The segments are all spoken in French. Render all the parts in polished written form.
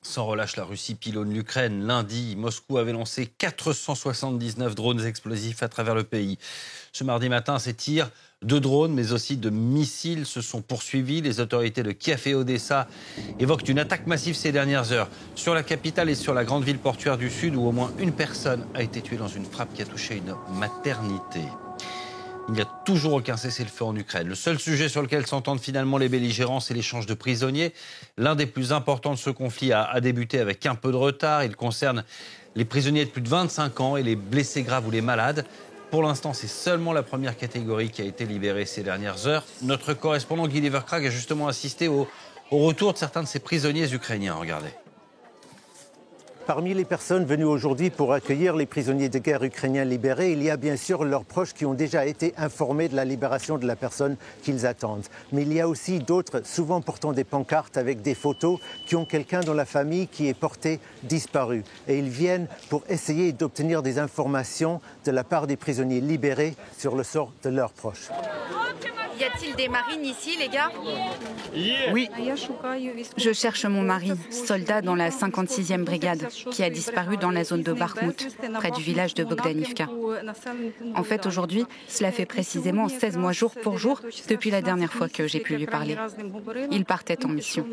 Sans relâche, la Russie pilonne l'Ukraine. Lundi, Moscou avait lancé 479 drones explosifs à travers le pays. Ce mardi matin, ces tirs de drones, mais aussi de missiles, se sont poursuivis. Les autorités de Kiev et Odessa évoquent une attaque massive ces dernières heures sur la capitale et sur la grande ville portuaire du Sud, où au moins une personne a été tuée dans une frappe qui a touché une maternité. Il n'y a toujours aucun cessez-le-feu en Ukraine. Le seul sujet sur lequel s'entendent finalement les belligérants, c'est l'échange de prisonniers. L'un des plus importants de ce conflit a débuté avec un peu de retard. Il concerne les prisonniers de plus de 25 ans et les blessés graves ou les malades. Pour l'instant, c'est seulement la première catégorie qui a été libérée ces dernières heures. Notre correspondant Guy Leverkrag a justement assisté au retour de certains de ces prisonniers ukrainiens. Regardez. Parmi les personnes venues aujourd'hui pour accueillir les prisonniers de guerre ukrainiens libérés, il y a bien sûr leurs proches qui ont déjà été informés de la libération de la personne qu'ils attendent. Mais il y a aussi d'autres, souvent portant des pancartes avec des photos, qui ont quelqu'un dans la famille qui est porté disparu. Et ils viennent pour essayer d'obtenir des informations de la part des prisonniers libérés sur le sort de leurs proches. Y a-t-il des marines ici, les gars? Oui. Je cherche mon mari, soldat dans la 56e brigade, qui a disparu dans la zone de Bakhmout, près du village de Bogdanivka. En fait, aujourd'hui, cela fait précisément 16 mois jour pour jour depuis la dernière fois que j'ai pu lui parler. Il partait en mission.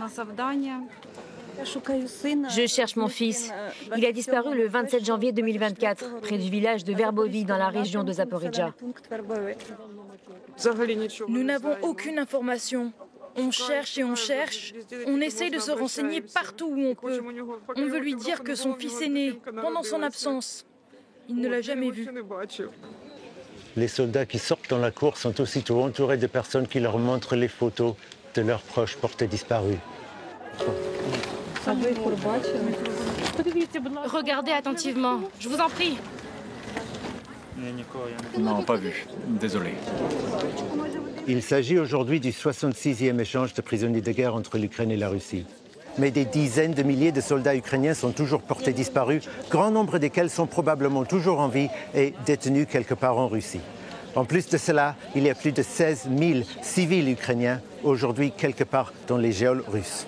Je cherche mon fils. Il a disparu le 27 janvier 2024, près du village de Verbovi, dans la région de Zaporijjia. Nous n'avons aucune information. On cherche et on cherche. On essaye de se renseigner partout où on peut. On veut lui dire que son fils est né pendant son absence. Il ne l'a jamais vu. Les soldats qui sortent dans la cour sont aussitôt entourés de personnes qui leur montrent les photos de leurs proches portés disparus. Regardez attentivement, je vous en prie. Non, pas vu. Désolé. Il s'agit aujourd'hui du 66e échange de prisonniers de guerre entre l'Ukraine et la Russie. Mais des dizaines de milliers de soldats ukrainiens sont toujours portés disparus, grand nombre desquels sont probablement toujours en vie et détenus quelque part en Russie. En plus de cela, il y a plus de 16 000 civils ukrainiens aujourd'hui quelque part dans les geôles russes.